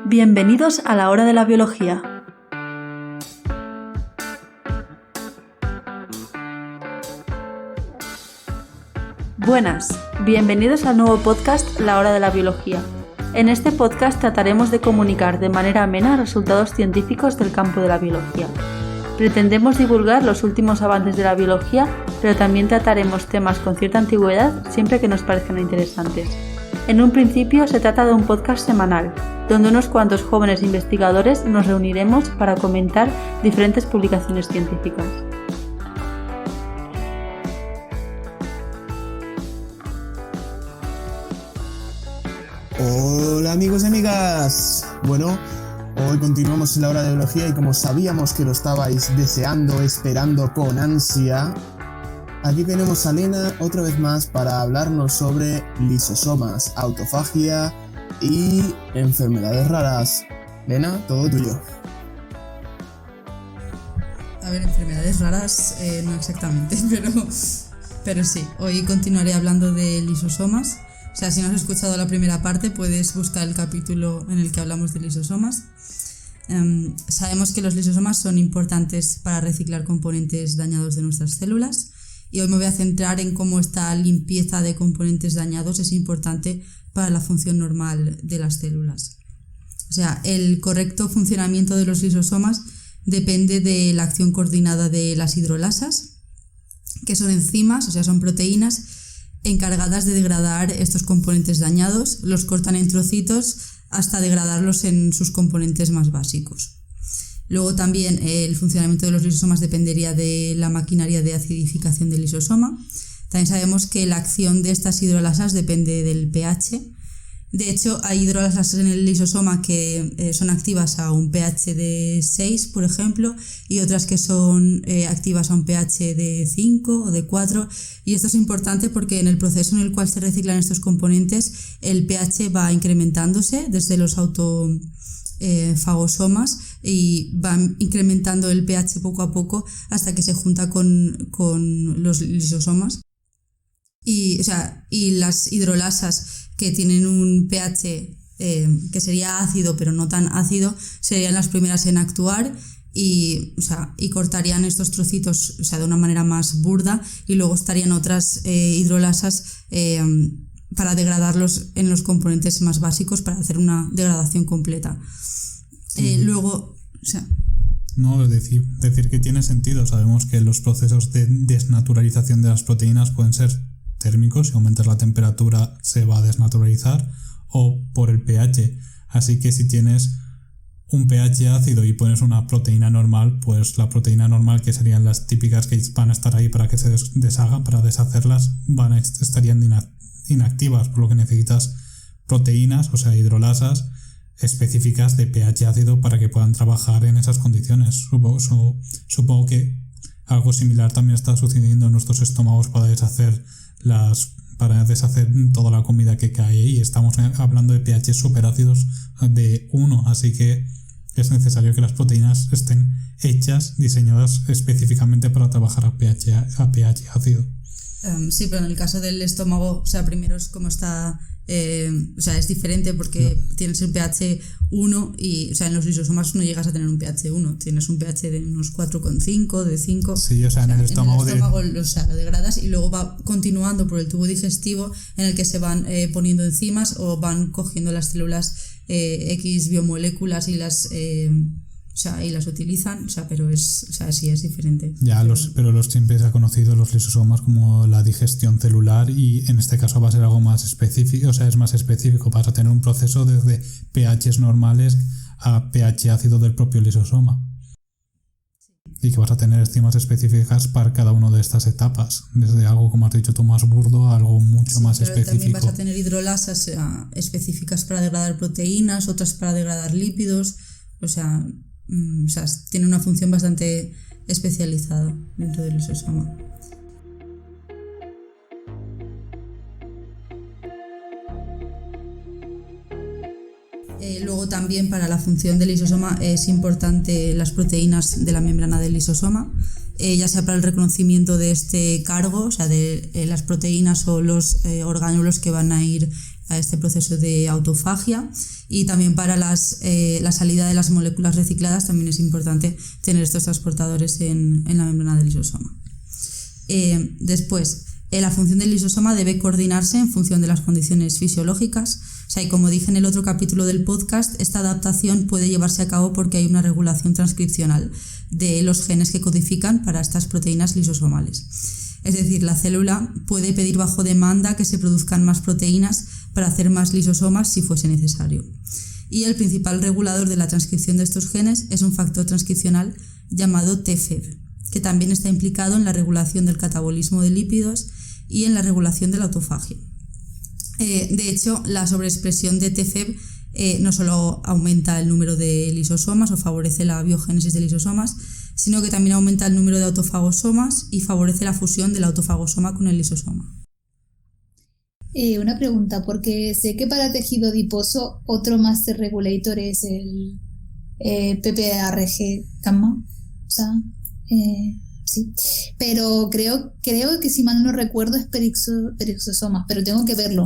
Bienvenidos a la hora de la biología. Buenas, bienvenidos al nuevo podcast La hora de la biología. En este podcast trataremos de comunicar de manera amena resultados científicos del campo de la biología. Pretendemos divulgar los últimos avances de la biología, pero también trataremos temas con cierta antigüedad siempre que nos parezcan interesantes. En un principio se trata de un podcast semanal, donde unos cuantos jóvenes investigadores nos reuniremos para comentar diferentes publicaciones científicas. Hola amigos y amigas. Bueno, hoy continuamos en la hora de biología y como sabíamos que lo estabais deseando, esperando con ansia, aquí tenemos a Lena otra vez más para hablarnos sobre lisosomas, autofagia y enfermedades raras. Lena, todo tuyo. A ver, enfermedades raras no exactamente, pero sí. Hoy continuaré hablando de lisosomas. O sea, si no has escuchado la primera parte, puedes buscar el capítulo en el que hablamos de lisosomas. Sabemos que los lisosomas son importantes para reciclar componentes dañados de nuestras células y hoy me voy a centrar en cómo esta limpieza de componentes dañados es importante para la función normal de las células. O sea, el correcto funcionamiento de los lisosomas depende de la acción coordinada de las hidrolasas, que son enzimas, o sea, son proteínas encargadas de degradar estos componentes dañados, los cortan en trocitos hasta degradarlos en sus componentes más básicos. Luego también el funcionamiento de los lisosomas dependería de la maquinaria de acidificación del lisosoma. También sabemos que la acción de estas hidrolasas depende del pH. De hecho, hay hidrolasas en el lisosoma que son activas a un pH de 6, por ejemplo, y otras que son activas a un pH de 5 o de 4. Y esto es importante porque en el proceso en el cual se reciclan estos componentes, el pH va incrementándose desde los autofagosomas y va incrementando el pH poco a poco hasta que se junta con los lisosomas. Y las hidrolasas que tienen un pH que sería ácido pero no tan ácido serían las primeras en actuar y cortarían estos trocitos de una manera más burda, y luego estarían otras hidrolasas para degradarlos en los componentes más básicos para hacer una degradación completa. Sí. No, es decir que tiene sentido. Sabemos que los procesos de desnaturalización de las proteínas pueden ser térmicos, si aumentas la temperatura se va a desnaturalizar, o por el pH. Así que si tienes un pH ácido y pones una proteína normal, pues la proteína normal, que serían las típicas que van a estar ahí para que se deshagan, para deshacerlas, estarían inactivas, por lo que necesitas proteínas, o sea, hidrolasas específicas de pH ácido para que puedan trabajar en esas condiciones. Supongo que algo similar también está sucediendo en nuestros estómagos para deshacer toda la comida que cae, y estamos hablando de pH superácidos de 1, así que es necesario que las proteínas estén hechas, diseñadas específicamente para trabajar a pH ácido. Sí, pero en el caso del estómago, primero es como está, es diferente porque tienes el pH 1 y, en los lisosomas no llegas a tener un pH 1, tienes un pH de unos 4,5, de 5. Sí, en el estómago lo degradas y luego va continuando por el tubo digestivo en el que se van poniendo enzimas o van cogiendo las células X biomoléculas y las utilizan, pero sí es diferente. Pero los siempre se ha conocido los lisosomas como la digestión celular, y en este caso va a ser algo más específico, es más específico, vas a tener un proceso desde pHs normales a pH ácido del propio lisosoma. Y que vas a tener enzimas específicas para cada una de estas etapas, desde algo, como has dicho tú, más burdo a algo mucho más específico. También vas a tener hidrolasas específicas para degradar proteínas, otras para degradar lípidos, tiene una función bastante especializada dentro del lisosoma. Luego también para la función del lisosoma es importante las proteínas de la membrana del lisosoma, ya sea para el reconocimiento de este cargo, de las proteínas o los orgánulos que van a ir a este proceso de autofagia, y también para la salida de las moléculas recicladas también es importante tener estos transportadores en la membrana del lisosoma. Después, la función del lisosoma debe coordinarse en función de las condiciones fisiológicas. O sea, y como dije en el otro capítulo del podcast, esta adaptación puede llevarse a cabo porque hay una regulación transcripcional de los genes que codifican para estas proteínas lisosomales. Es decir, la célula puede pedir bajo demanda que se produzcan más proteínas para hacer más lisosomas si fuese necesario. Y el principal regulador de la transcripción de estos genes es un factor transcripcional llamado TFEB, que también está implicado en la regulación del catabolismo de lípidos y en la regulación de la autofagia. De hecho, la sobreexpresión de TFEB no solo aumenta el número de lisosomas o favorece la biogénesis de lisosomas, sino que también aumenta el número de autofagosomas y favorece la fusión del autofagosoma con el lisosoma. Una pregunta, porque sé que para tejido adiposo otro master regulator es el PPARG gamma, o sea, sí, pero creo que si mal no recuerdo es peroxisomas, pero tengo que verlo.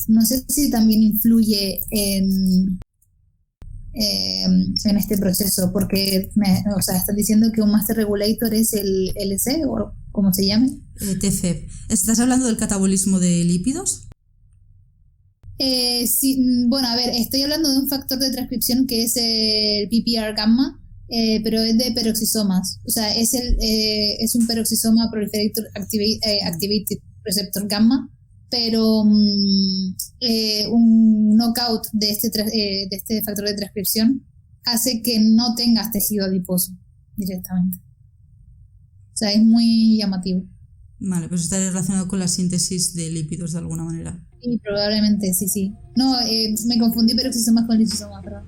No sé si también influye en este proceso, porque estás diciendo que un master regulator es el LC o como se llame. TFEB. ¿Estás hablando del catabolismo de lípidos? Sí, bueno, a ver, estoy hablando de un factor de transcripción que es el PPAR gamma, pero es de peroxisomas. O sea, es un peroxisoma proliferator activated receptor gamma, pero un knockout de este factor de transcripción hace que no tengas tejido adiposo directamente. O sea, es muy llamativo. Vale, pues está relacionado con la síntesis de lípidos de alguna manera. Sí, probablemente, sí. No, me confundí peroxisomas con lisosomas, perdón.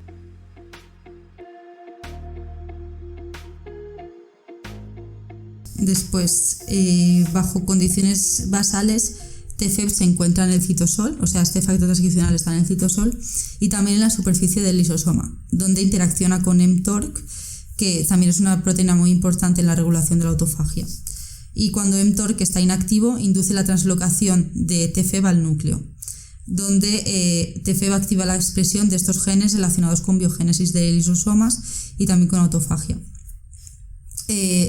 Después, bajo condiciones basales, TFEB se encuentra en el citosol, o sea, este factor transcripcional está en el citosol, y también en la superficie del lisosoma, donde interacciona con mTORC, que también es una proteína muy importante en la regulación de la autofagia. Y cuando mTORC está inactivo, induce la translocación de TFEB al núcleo, donde TFEB activa la expresión de estos genes relacionados con biogénesis de lisosomas y también con autofagia.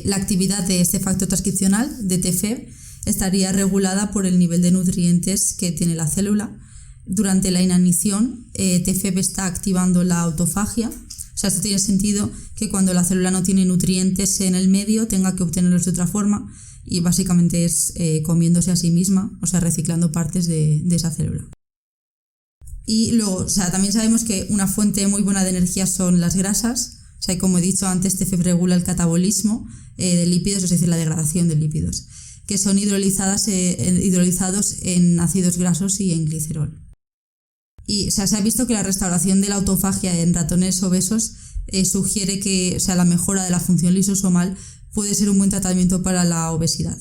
La actividad de este factor transcripcional de TFEB estaría regulada por el nivel de nutrientes que tiene la célula. Durante la inanición, TFEB está activando la autofagia. O sea, esto tiene sentido que cuando la célula no tiene nutrientes en el medio tenga que obtenerlos de otra forma, y básicamente es comiéndose a sí misma, o sea, reciclando partes de esa célula. Y luego, o sea, también sabemos que una fuente muy buena de energía son las grasas. O sea, como he dicho antes, TFEB regula el catabolismo de lípidos, es decir, la degradación de lípidos, que son hidrolizados en ácidos grasos y en glicerol. Y se ha visto que la restauración de la autofagia en ratones obesos sugiere que la mejora de la función lisosomal puede ser un buen tratamiento para la obesidad.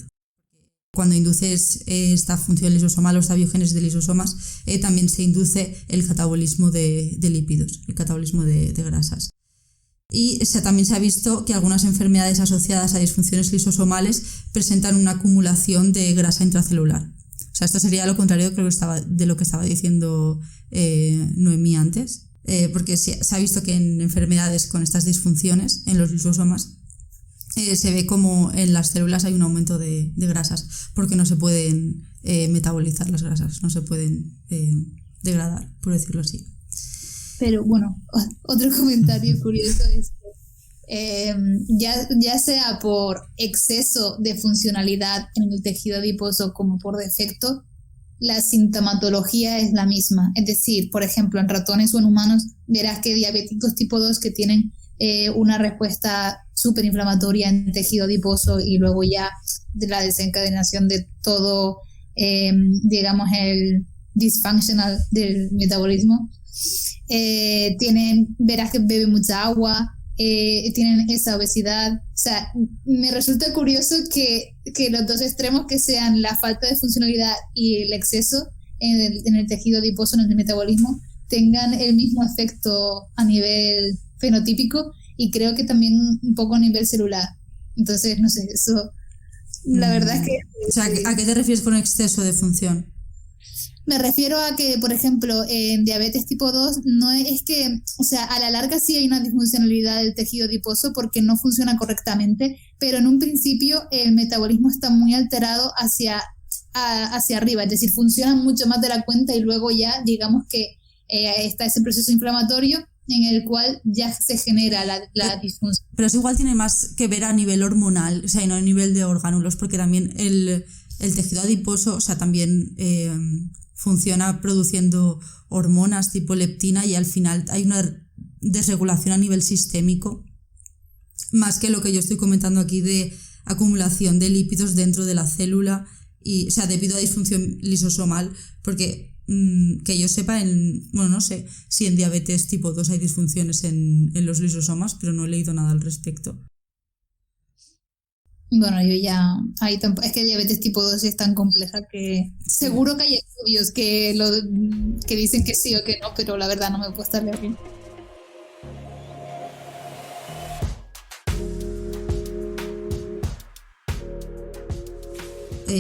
Cuando induces esta función lisosomal o esta biogénesis de lisosomas, también se induce el catabolismo de lípidos, el catabolismo de grasas. Y también se ha visto que algunas enfermedades asociadas a disfunciones lisosomales presentan una acumulación de grasa intracelular. O sea, esto sería lo contrario de lo que estaba diciendo Noemí antes, porque se ha visto que en enfermedades con estas disfunciones, en los lisosomas, se ve como en las células hay un aumento de grasas, porque no se pueden metabolizar las grasas, no se pueden degradar, por decirlo así. Pero bueno, otro comentario curioso es que ya sea por exceso de funcionalidad en el tejido adiposo como por defecto, la sintomatología es la misma. Es decir, por ejemplo, en ratones o en humanos verás que diabéticos tipo 2 que tienen una respuesta súper inflamatoria en tejido adiposo y luego ya de la desencadenación de todo, digamos, el dysfunctional del metabolismo. Verás que beben mucha agua, tienen esa obesidad. O sea, me resulta curioso que los dos extremos, que sean la falta de funcionalidad y el exceso en el tejido adiposo, en el metabolismo, tengan el mismo efecto a nivel fenotípico y creo que también un poco a nivel celular. Entonces, no sé, eso la verdad es que... O sea, ¿a qué te refieres con exceso de función? Me refiero a que, por ejemplo, en diabetes tipo 2, no es que, o sea, a la larga sí hay una disfuncionalidad del tejido adiposo porque no funciona correctamente, pero en un principio el metabolismo está muy alterado hacia arriba, es decir, funciona mucho más de la cuenta y luego ya, digamos que está ese proceso inflamatorio en el cual ya se genera la disfunción. Pero eso igual tiene más que ver a nivel hormonal, o sea, y no a nivel de orgánulos, porque también el tejido adiposo, o sea, también funciona produciendo hormonas tipo leptina y al final hay una desregulación a nivel sistémico, más que lo que yo estoy comentando aquí de acumulación de lípidos dentro de la célula, y, o sea, debido a disfunción lisosomal, porque que yo sepa, bueno, no sé si en diabetes tipo 2 hay disfunciones en los lisosomas, pero no he leído nada al respecto. Bueno, yo ya... es que diabetes tipo 2 es tan compleja que seguro que hay estudios que dicen que sí o que no, pero la verdad no me puedo estar bien.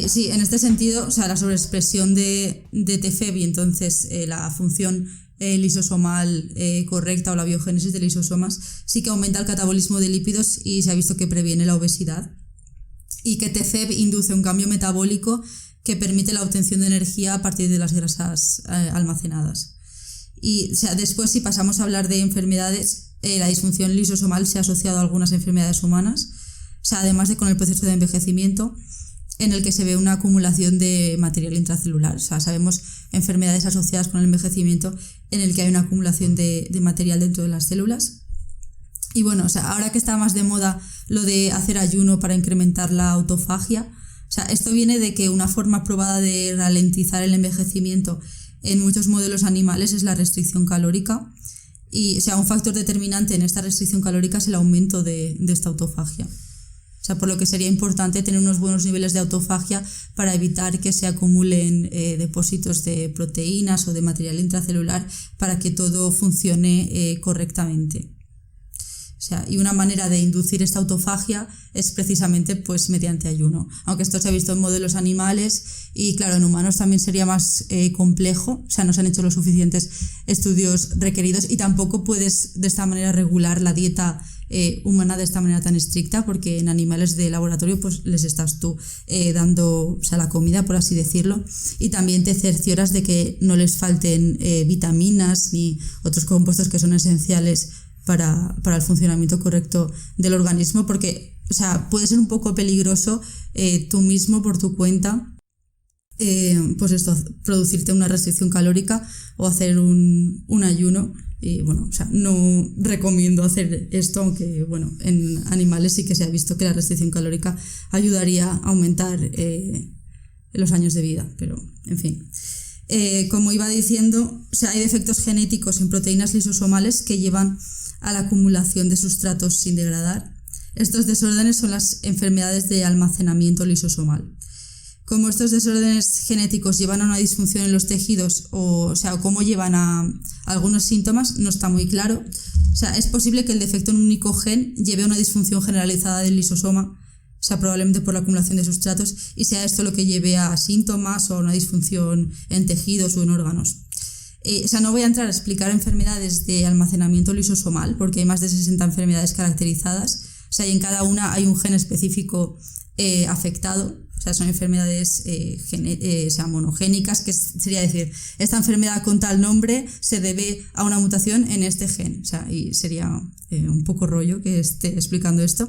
Sí, en este sentido, o sea, la sobreexpresión de TFEB y entonces la función lisosomal correcta o la biogénesis de lisosomas sí que aumenta el catabolismo de lípidos y se ha visto que previene la obesidad, y que TFEB induce un cambio metabólico que permite la obtención de energía a partir de las grasas almacenadas. Y, o sea, después, si pasamos a hablar de enfermedades, la disfunción lisosomal se ha asociado a algunas enfermedades humanas, o sea, además de con el proceso de envejecimiento, en el que se ve una acumulación de material intracelular. O sea, sabemos enfermedades asociadas con el envejecimiento en el que hay una acumulación de material dentro de las células. Y bueno, o sea, ahora que está más de moda lo de hacer ayuno para incrementar la autofagia, o sea, esto viene de que una forma probada de ralentizar el envejecimiento en muchos modelos animales es la restricción calórica, y, o sea, un factor determinante en esta restricción calórica es el aumento de esta autofagia. O sea, por lo que sería importante tener unos buenos niveles de autofagia para evitar que se acumulen depósitos de proteínas o de material intracelular para que todo funcione correctamente. O sea, y una manera de inducir esta autofagia es precisamente pues mediante ayuno. Aunque esto se ha visto en modelos animales y claro, en humanos también sería más complejo. O sea, no se han hecho los suficientes estudios requeridos y tampoco puedes de esta manera regular la dieta humana de esta manera tan estricta, porque en animales de laboratorio pues les estás tú dando, o sea, la comida, por así decirlo, y también te cercioras de que no les falten vitaminas ni otros compuestos que son esenciales para el funcionamiento correcto del organismo, porque, o sea, puede ser un poco peligroso tú mismo por tu cuenta pues esto, producirte una restricción calórica o hacer un ayuno. Y bueno, o sea, no recomiendo hacer esto, aunque bueno, en animales sí que se ha visto que la restricción calórica ayudaría a aumentar los años de vida, pero en fin. Como iba diciendo, o sea, hay defectos genéticos en proteínas lisosomales que llevan a la acumulación de sustratos sin degradar. Estos desórdenes son las enfermedades de almacenamiento lisosomal. Como estos desórdenes genéticos llevan a una disfunción en los tejidos, o sea, cómo llevan a algunos síntomas, no está muy claro. O sea, es posible que el defecto en un único gen lleve a una disfunción generalizada del lisosoma, o sea, probablemente por la acumulación de sustratos, y sea esto lo que lleve a síntomas o a una disfunción en tejidos o en órganos. O sea, no voy a entrar a explicar enfermedades de almacenamiento lisosomal, porque hay más de 60 enfermedades caracterizadas. O sea, y en cada una hay un gen específico afectado. O sea, son enfermedades monogénicas, que sería decir, esta enfermedad con tal nombre se debe a una mutación en este gen. O sea, y sería un poco rollo que esté explicando esto.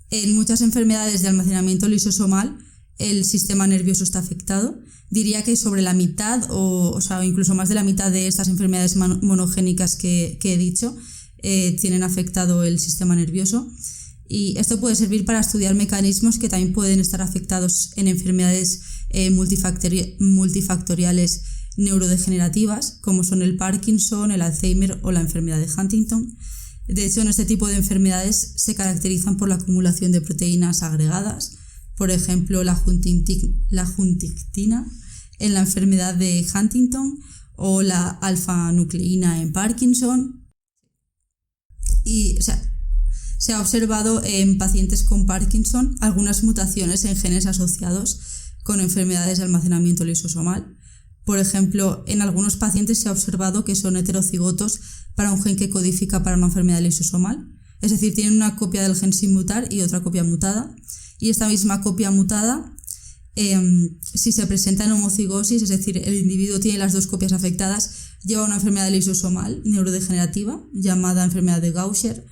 En muchas enfermedades de almacenamiento lisosomal, el sistema nervioso está afectado. Diría que sobre la mitad o incluso más de la mitad de estas enfermedades monogénicas que he dicho tienen afectado el sistema nervioso. Y esto puede servir para estudiar mecanismos que también pueden estar afectados en enfermedades multifactoriales neurodegenerativas, como son el Parkinson, el Alzheimer o la enfermedad de Huntington. De hecho, en este tipo de enfermedades se caracterizan por la acumulación de proteínas agregadas, por ejemplo, la huntingtina en la enfermedad de Huntington o la alfa-nucleína en Parkinson. Y, o sea, se ha observado en pacientes con Parkinson algunas mutaciones en genes asociados con enfermedades de almacenamiento lisosomal. Por ejemplo, en algunos pacientes se ha observado que son heterocigotos para un gen que codifica para una enfermedad lisosomal, es decir, tienen una copia del gen sin mutar y otra copia mutada, y esta misma copia mutada, si se presenta en homocigosis, es decir, el individuo tiene las dos copias afectadas, lleva una enfermedad lisosomal neurodegenerativa llamada enfermedad de Gaucher.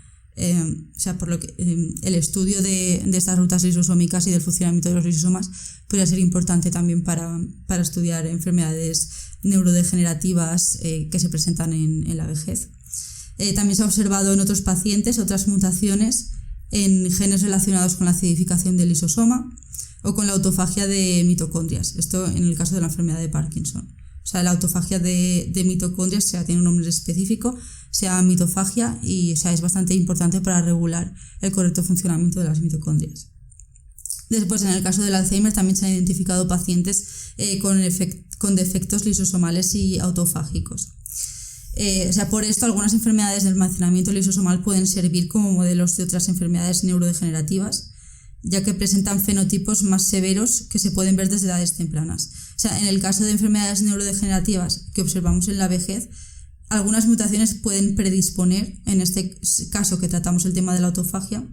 Por lo que el estudio de estas rutas lisosómicas y del funcionamiento de los lisosomas podría ser importante también para estudiar enfermedades neurodegenerativas que se presentan en la vejez. También se ha observado en otros pacientes otras mutaciones en genes relacionados con la acidificación del lisosoma o con la autofagia de mitocondrias, esto en el caso de la enfermedad de Parkinson. O sea, la autofagia de mitocondrias tiene un nombre específico, se llama mitofagia y es bastante importante para regular el correcto funcionamiento de las mitocondrias. Después, en el caso del Alzheimer, también se han identificado pacientes con defectos lisosomales y autofágicos. Por esto, algunas enfermedades del almacenamiento lisosomal pueden servir como modelos de otras enfermedades neurodegenerativas, ya que presentan fenotipos más severos que se pueden ver desde edades tempranas. En el caso de enfermedades neurodegenerativas que observamos en la vejez, algunas mutaciones pueden predisponer, en este caso que tratamos el tema de la autofagia,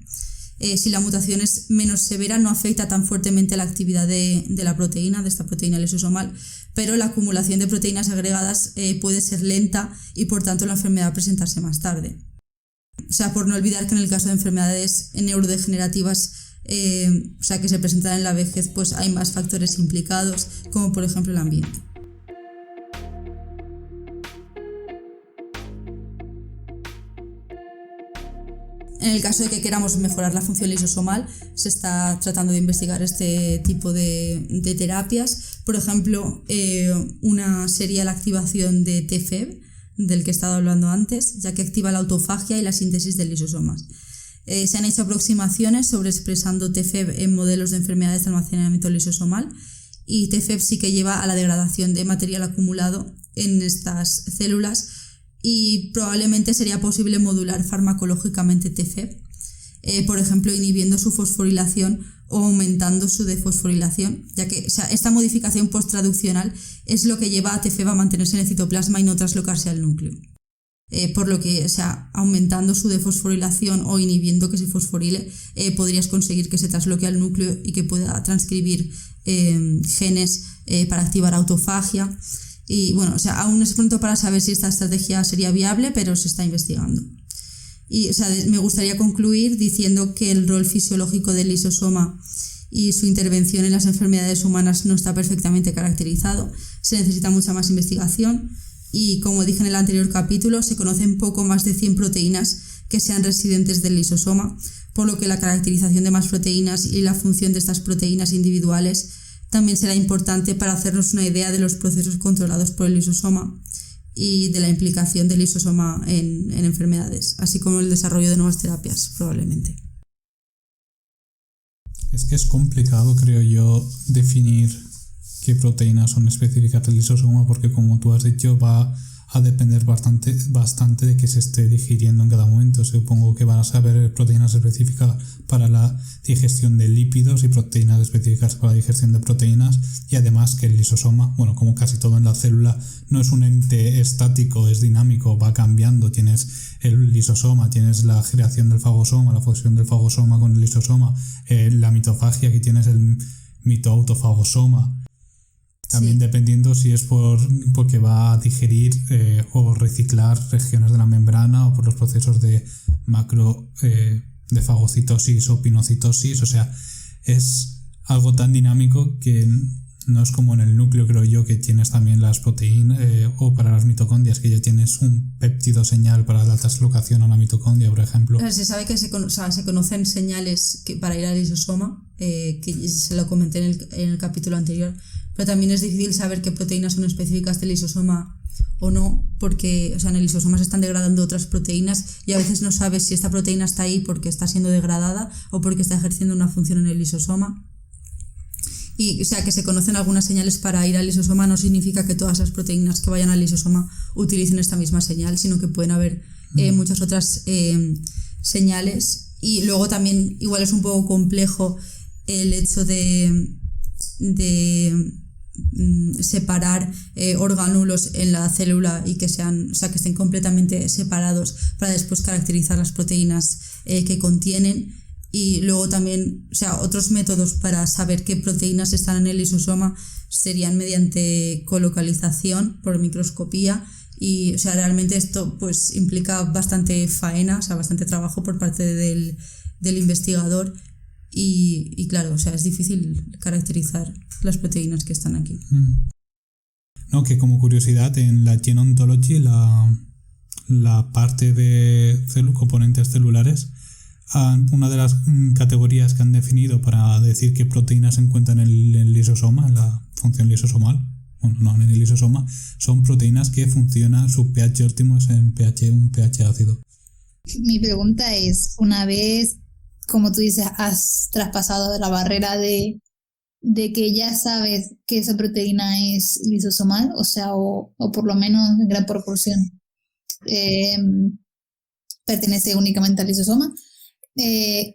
si la mutación es menos severa, no afecta tan fuertemente la actividad de la proteína, de esta proteína lisosomal, pero la acumulación de proteínas agregadas puede ser lenta y por tanto la enfermedad presentarse más tarde. Por no olvidar que en el caso de enfermedades neurodegenerativas que se presentan en la vejez, pues hay más factores implicados, como por ejemplo el ambiente. En el caso de que queramos mejorar la función lisosomal, se está tratando de investigar este tipo de terapias. Por ejemplo, una sería la activación de TFEB, del que he estado hablando antes, ya que activa la autofagia y la síntesis de lisosomas. Se han hecho aproximaciones sobre expresando TFEB en modelos de enfermedades de almacenamiento lisosomal, y TFEB sí que lleva a la degradación de material acumulado en estas células, y probablemente sería posible modular farmacológicamente TFEB, por ejemplo inhibiendo su fosforilación o aumentando su defosforilación, ya que esta modificación posttraduccional es lo que lleva a TFEB a mantenerse en el citoplasma y no traslocarse al núcleo. Por lo que, aumentando su defosforilación o inhibiendo que se fosforile, podrías conseguir que se trasloque al núcleo y que pueda transcribir genes para activar autofagia. Y bueno, aún es pronto para saber si esta estrategia sería viable, pero se está investigando. Y me gustaría concluir diciendo que el rol fisiológico del lisosoma y su intervención en las enfermedades humanas no está perfectamente caracterizado. Se necesita mucha más investigación y, como dije en el anterior capítulo, se conocen poco más de 100 proteínas que sean residentes del lisosoma, por lo que la caracterización de más proteínas y la función de estas proteínas individuales también será importante para hacernos una idea de los procesos controlados por el lisosoma y de la implicación del lisosoma en enfermedades, así como el desarrollo de nuevas terapias, probablemente. Es que es complicado, creo yo, definir qué proteínas son específicas del lisosoma, porque como tú has dicho, va a depender bastante de qué se esté digiriendo en cada momento. Supongo que van a saber proteínas específicas para la digestión de lípidos y proteínas específicas para la digestión de proteínas, y además que el lisosoma, bueno, como casi todo en la célula, no es un ente estático, es dinámico, va cambiando. Tienes el lisosoma, tienes la creación del fagosoma, la fusión del fagosoma con el lisosoma, la mitofagia, aquí tienes el mitoautofagosoma. También dependiendo si es porque va a digerir o reciclar regiones de la membrana, o por los procesos de de fagocitosis o pinocitosis. Es algo tan dinámico que no es como en el núcleo, creo yo, que tienes también las proteínas, o para las mitocondrias, que ya tienes un péptido señal para la translocación a la mitocondria, por ejemplo. Se sabe que se conocen señales para ir al lisosoma, que se lo comenté en el capítulo anterior, pero también es difícil saber qué proteínas son específicas del lisosoma o no, porque en el lisosoma se están degradando otras proteínas y a veces no sabes si esta proteína está ahí porque está siendo degradada o porque está ejerciendo una función en el lisosoma. Y que se conocen algunas señales para ir al lisosoma no significa que todas las proteínas que vayan al lisosoma utilicen esta misma señal, sino que pueden haber muchas otras señales. Y luego también igual es un poco complejo el hecho de separar orgánulos en la célula y que estén completamente separados para después caracterizar las proteínas que contienen. Y luego también, otros métodos para saber qué proteínas están en el lisosoma serían mediante colocalización por microscopía. Y realmente esto pues implica bastante faena, bastante trabajo por parte del investigador. Y claro, es difícil caracterizar las proteínas que están aquí. No, que como curiosidad, en la Gene Ontology, la parte de componentes celulares, una de las categorías que han definido para decir qué proteínas se encuentran en el lisosoma, en la función lisosomal, en el lisosoma, son proteínas que funcionan, su pH óptimo es en un pH ácido. Mi pregunta es, una vez, como tú dices, has traspasado la barrera de que ya sabes que esa proteína es lisosomal, o por lo menos en gran proporción pertenece únicamente al lisosoma,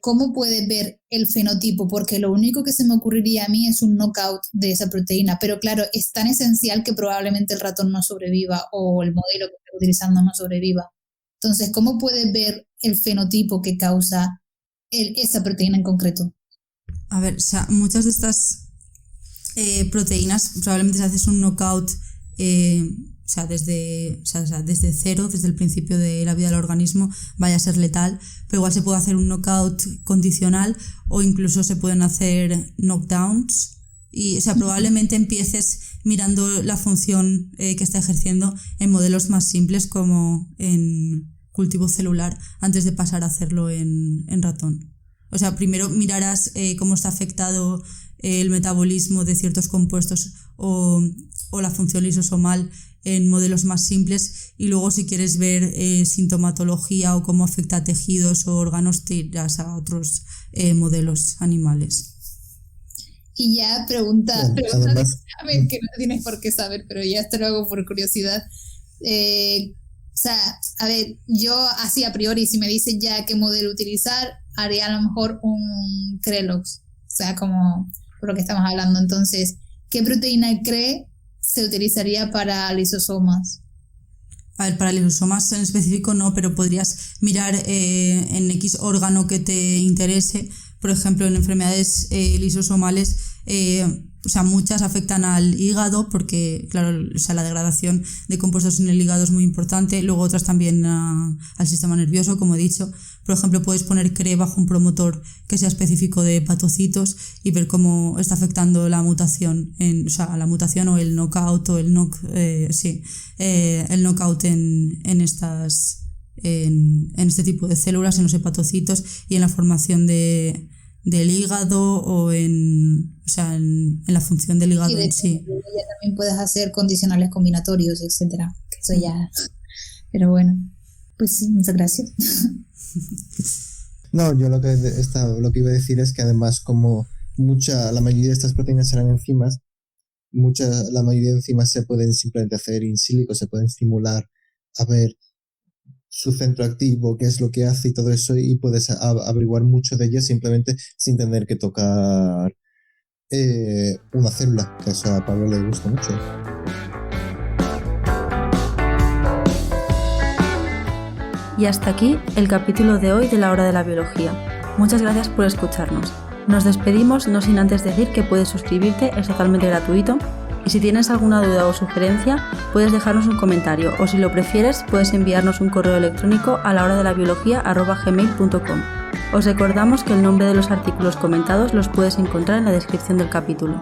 ¿cómo puedes ver el fenotipo? Porque lo único que se me ocurriría a mí es un knockout de esa proteína, pero claro, es tan esencial que probablemente el ratón no sobreviva o el modelo que esté utilizando no sobreviva. Entonces, ¿cómo puedes ver el fenotipo que causa esa proteína en concreto? A ver, muchas de estas proteínas probablemente si haces un knockout desde cero, desde el principio de la vida del organismo, vaya a ser letal, pero igual se puede hacer un knockout condicional o incluso se pueden hacer knockdowns y probablemente empieces mirando la función que está ejerciendo en modelos más simples como en cultivo celular antes de pasar a hacerlo en ratón. Primero mirarás cómo está afectado el metabolismo de ciertos compuestos o la función lisosomal en modelos más simples y luego si quieres ver sintomatología o cómo afecta a tejidos o órganos te irás a otros modelos animales. Y ya pregunta además, que no tienes por qué saber, pero ya te lo hago por curiosidad. A ver, yo así a priori, si me dices ya qué modelo utilizar, haría a lo mejor un Crelox, como por lo que estamos hablando. Entonces, ¿qué proteína CRE se utilizaría para lisosomas? A ver, para lisosomas en específico no, pero podrías mirar en X órgano que te interese. Por ejemplo, en enfermedades lisosomales, muchas afectan al hígado porque, claro, la degradación de compuestos en el hígado es muy importante. Luego otras también al sistema nervioso, como he dicho. Por ejemplo, puedes poner CRE bajo un promotor que sea específico de hepatocitos y ver cómo está afectando la mutación, la mutación o el knockout o el knockout en este tipo de células, en los hepatocitos y en la formación del hígado o en la función del hígado en sí. Ya también puedes hacer condicionales combinatorios, etcétera. Eso ya. Pero bueno, pues sí, muchas gracias. No, yo lo que iba a decir es que además como la mayoría de estas proteínas eran enzimas, la mayoría de enzimas se pueden simplemente hacer in silico, se pueden simular a ver su centro activo, qué es lo que hace y todo eso, y puedes averiguar mucho de ellas simplemente sin tener que tocar una célula, que eso a Pablo le gusta mucho. Y hasta aquí el capítulo de hoy de La Hora de la Biología. Muchas gracias por escucharnos. Nos despedimos no sin antes decir que puedes suscribirte, es totalmente gratuito. Y si tienes alguna duda o sugerencia, puedes dejarnos un comentario o si lo prefieres, puedes enviarnos un correo electrónico a lahoradelabiología@gmail.com. Os recordamos que el nombre de los artículos comentados los puedes encontrar en la descripción del capítulo.